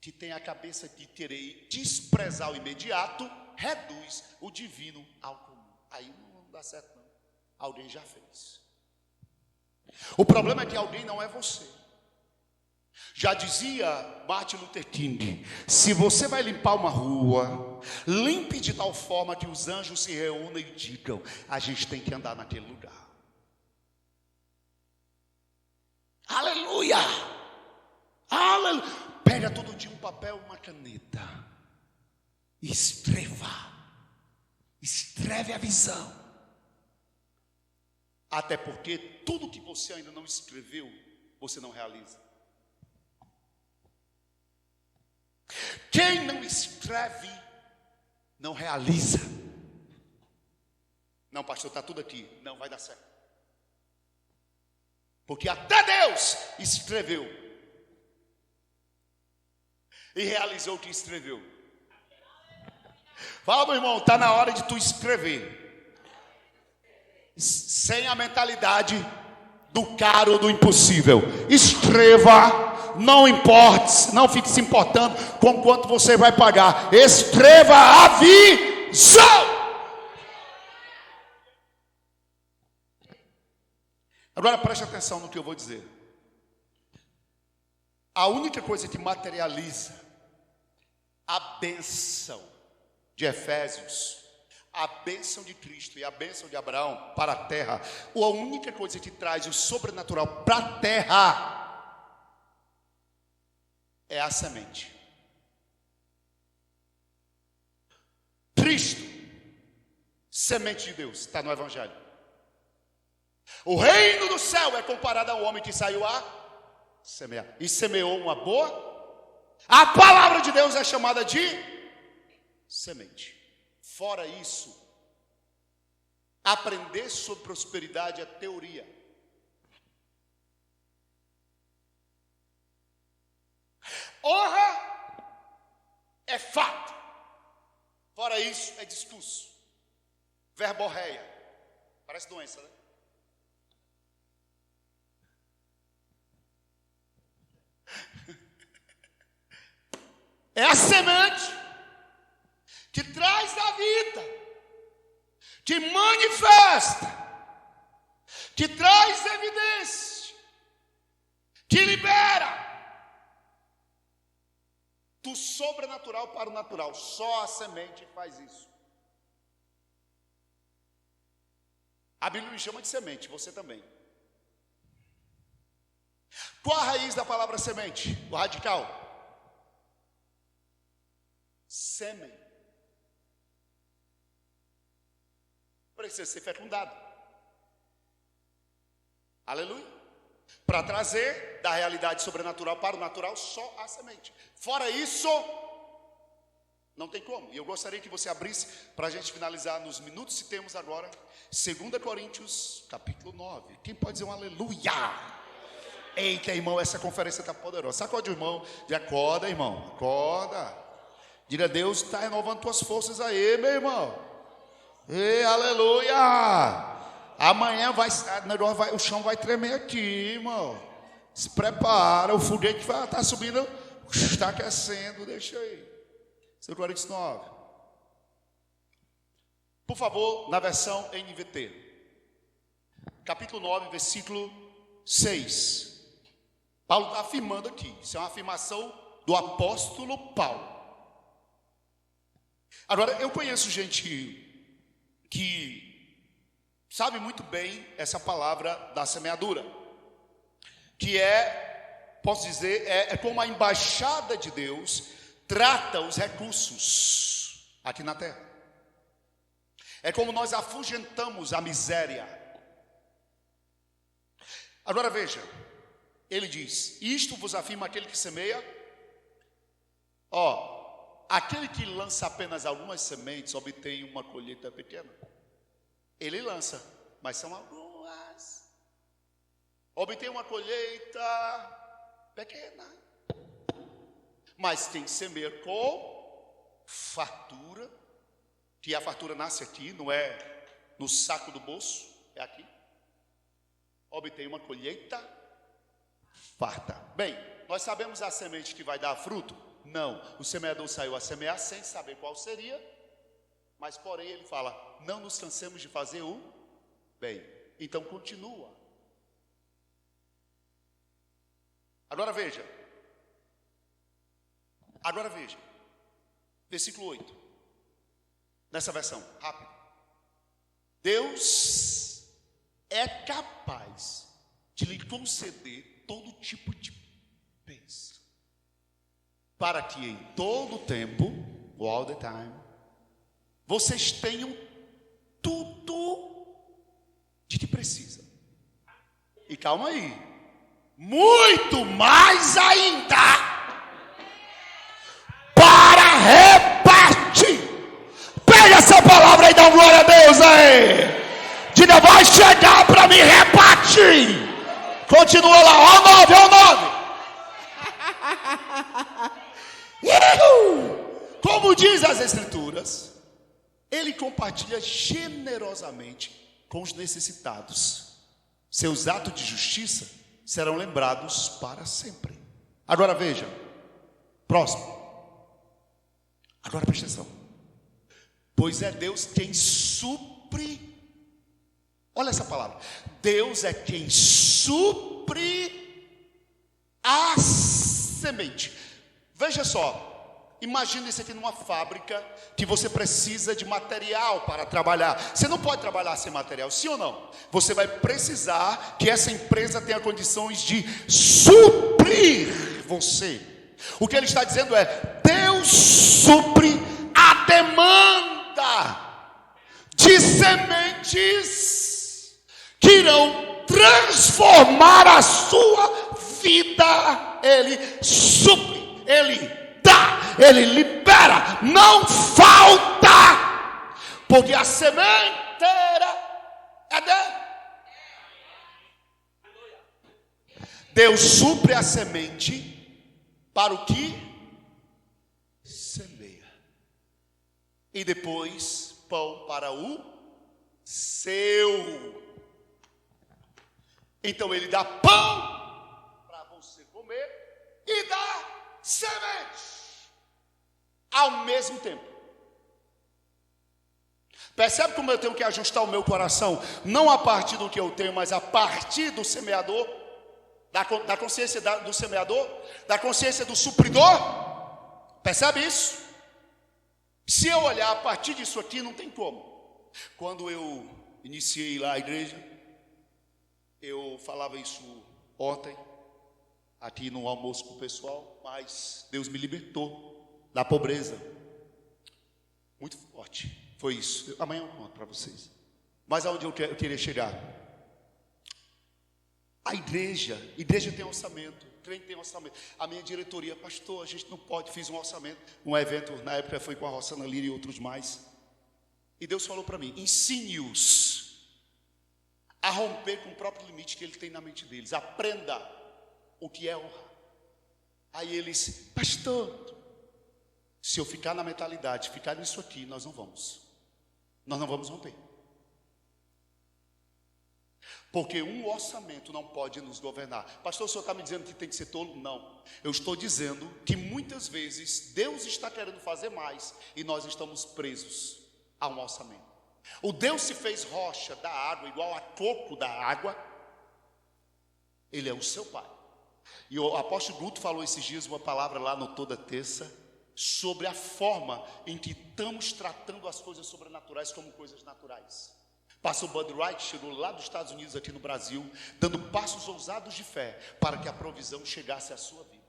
que tem a cabeça de querer desprezar o imediato, reduz o divino ao comum. Aí não dá certo não. Alguém já fez. O problema é que alguém não é você. Já dizia Martin Luther King: se você vai limpar uma rua, limpe de tal forma que os anjos se reúnam e digam: a gente tem que andar naquele lugar. Aleluia! Aleluia! Pega todo dia um papel e uma caneta, escreve a visão. Até porque tudo que você ainda não escreveu, você não realiza. Quem não escreve, não realiza. Não, pastor, está tudo aqui. Não vai dar certo. Porque até Deus escreveu e realizou o que escreveu. Fala, meu irmão, está na hora de tu escrever. Sem a mentalidade do caro, do impossível. Escreva. Não importe, não fique se importando com quanto você vai pagar. Escreva a visão. Agora preste atenção no que eu vou dizer. A única coisa que materializa a bênção de Efésios, a bênção de Cristo e a bênção de Abraão para a terra, ou a única coisa que traz o sobrenatural para a terra, é a semente. Cristo, semente de Deus, está no Evangelho. O reino do céu é comparado ao homem que saiu a semear e semeou uma boa. A palavra de Deus é chamada de semente. Fora isso, aprender sobre prosperidade é teoria. Honra é fato. Fora isso, é discurso. Verborreia. Parece doença, né? É a semente que traz a vida, que manifesta, que traz evidência, que libera do sobrenatural para o natural. Só a semente faz isso. A Bíblia me chama de semente, você também. Qual a raiz da palavra semente? O radical. Sêmen. Precisa ser fecundado. Aleluia. Para trazer da realidade sobrenatural para o natural só a semente. Fora isso, não tem como. E eu gostaria que você abrisse para a gente finalizar nos minutos que temos agora 2 Coríntios capítulo 9. Quem pode dizer um aleluia? Eita, irmão, essa conferência está poderosa. Sacode o irmão, de acorda, irmão, acorda. Diga, Deus está renovando tuas forças aí, meu irmão. Ei, aleluia. Amanhã o chão vai tremer aqui, irmão. Se prepara, o foguete vai estar subindo, está aquecendo, deixa aí. 49. Por favor, na versão NVT. Capítulo 9, versículo 6. Paulo está afirmando aqui. Isso é uma afirmação do apóstolo Paulo. Agora, eu conheço gente que sabe muito bem essa palavra da semeadura. Que posso dizer, é como a embaixada de Deus trata os recursos aqui na terra. É como nós afugentamos a miséria. Agora veja, ele diz, isto vos afirma aquele que semeia. Aquele que lança apenas algumas sementes obtém uma colheita pequena. Ele lança, mas são algumas. Obtém uma colheita pequena. Mas quem semeia com fartura, que a fartura nasce aqui, não é no saco do bolso, é aqui. Obtém uma colheita farta. Bem, nós sabemos a semente que vai dar fruto? Não, o semeador saiu a semear sem saber qual seria, mas porém ele fala, não nos cansemos de fazer o bem. Então continua. Agora veja, versículo 8, nessa versão, rápido. Deus é capaz de lhe conceder todo tipo de bênção, para que em todo o tempo, all the time, vocês tenham tudo de que precisam. E calma aí, muito mais ainda, para repartir. Pega essa palavra e dá glória a Deus aí. Diga, vai chegar para me repartir. Continua lá, ó 9. Como diz as Escrituras, ele compartilha generosamente com os necessitados. Seus atos de justiça serão lembrados para sempre. Agora veja, próximo. Agora preste atenção. Pois é Deus quem supre. Olha essa palavra. Deus é quem supre a semente. Veja só. Imagina isso aqui numa fábrica que você precisa de material para trabalhar. Você não pode trabalhar sem material, sim ou não? Você vai precisar que essa empresa tenha condições de suprir você. O que ele está dizendo é: Deus supre a demanda de sementes que irão transformar a sua vida. Ele supre, ele dá, ele libera, não falta, porque a sementeira é dele. Deus supre a semente para o que semeia, e depois pão para o seu. Então ele dá pão para você comer e dá semente ao mesmo tempo. Percebe como eu tenho que ajustar o meu coração, não a partir do que eu tenho, mas a partir do semeador, da consciência do semeador, da consciência do supridor. Percebe isso? Se eu olhar a partir disso aqui, não tem como. Quando eu iniciei lá a igreja, eu falava isso ontem, aqui no almoço com o pessoal, mas Deus me libertou da pobreza, muito forte, foi isso. Amanhã eu conto para vocês. Mas aonde eu queria chegar? A igreja tem orçamento, o crente tem orçamento. A minha diretoria, pastor, a gente não pode, fiz um orçamento, um evento, na época foi com a Rossana Lira e outros mais. E Deus falou para mim: ensine-os a romper com o próprio limite que ele tem na mente deles. Aprenda o que é honra. Aí eles, pastor, se eu ficar na mentalidade, ficar nisso aqui, nós não vamos romper. Porque um orçamento não pode nos governar. Pastor, o senhor está me dizendo que tem que ser tolo? Não. Eu estou dizendo que muitas vezes Deus está querendo fazer mais e nós estamos presos a um orçamento. O Deus se fez rocha da água, igual a coco da água. Ele é o seu Pai. E o apóstolo Guto falou esses dias uma palavra lá no Toda Terça sobre a forma em que estamos tratando as coisas sobrenaturais como coisas naturais. Pastor Bud Wright chegou lá dos Estados Unidos aqui no Brasil, dando passos ousados de fé para que a provisão chegasse à sua vida,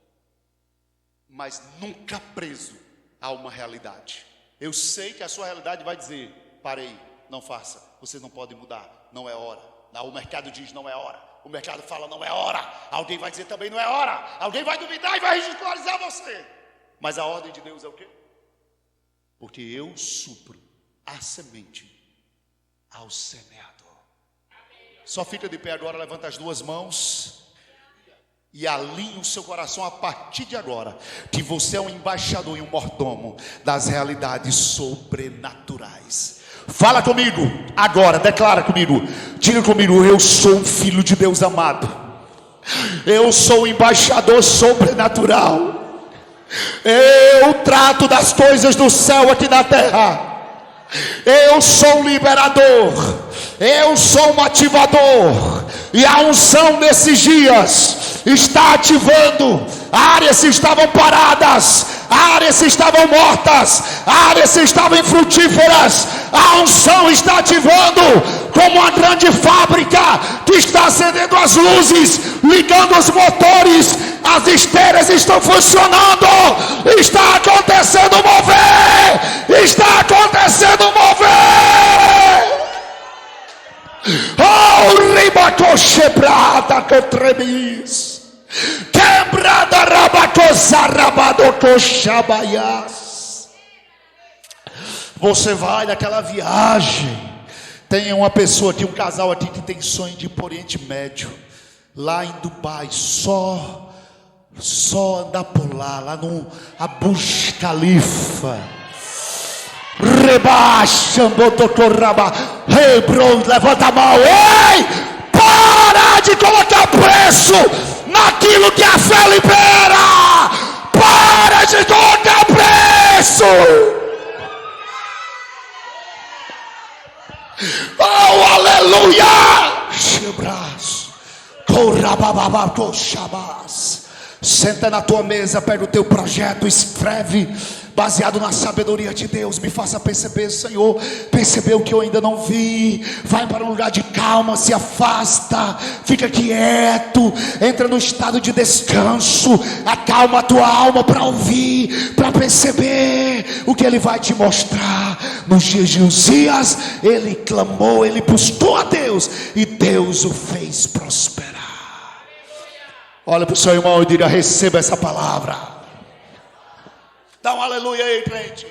mas nunca preso a uma realidade. Eu sei que a sua realidade vai dizer, parei, não faça, você não pode mudar, não é hora. O mercado diz não é hora, o mercado fala não é hora, alguém vai dizer também não é hora, alguém vai duvidar e vai ridicularizar você. Mas a ordem de Deus é o quê? Porque eu supro a semente ao semeador. Só fica de pé agora, levanta as duas mãos e alinhe o seu coração a partir de agora, que você é um embaixador e um mordomo das realidades sobrenaturais. Fala comigo agora, declara comigo, diga comigo, eu sou um filho de Deus amado, eu sou um embaixador sobrenatural, eu trato das coisas do céu aqui na terra. Eu sou um liberador, eu sou um ativador, e a unção nesses dias está ativando áreas que estavam paradas, áreas que estavam mortas, áreas que estavam infrutíferas. A unção está ativando como uma grande fábrica que está acendendo as luzes, ligando os motores, as esteiras estão funcionando, está acontecendo mover, está acontecendo mover. Oh, ribacochebrada cotremis, quebrada rabacosarabadocochabaias. Você vai naquela viagem, tem uma pessoa aqui, um casal aqui que tem sonho de ir para o Oriente Médio, lá em Dubai, só andar por lá no Abu Khalifa. Rebaixa, botocorraba. Ei, bro, levanta a mão. Ei, para de colocar preço naquilo que a fé libera. Para de colocar preço. Oh, aleluia. Senta na tua mesa, pega o teu projeto, escreve baseado na sabedoria de Deus. Me faça perceber, Senhor, perceber o que eu ainda não vi. Vai para um lugar de calma, se afasta, fica quieto, entra no estado de descanso, acalma a tua alma para ouvir, para perceber o que Ele vai te mostrar. Nos dias de Uzias, ele clamou, ele buscou a Deus e Deus o fez prosperar. Olha para o seu irmão e diga: receba essa palavra. Dá um aleluia aí, crente.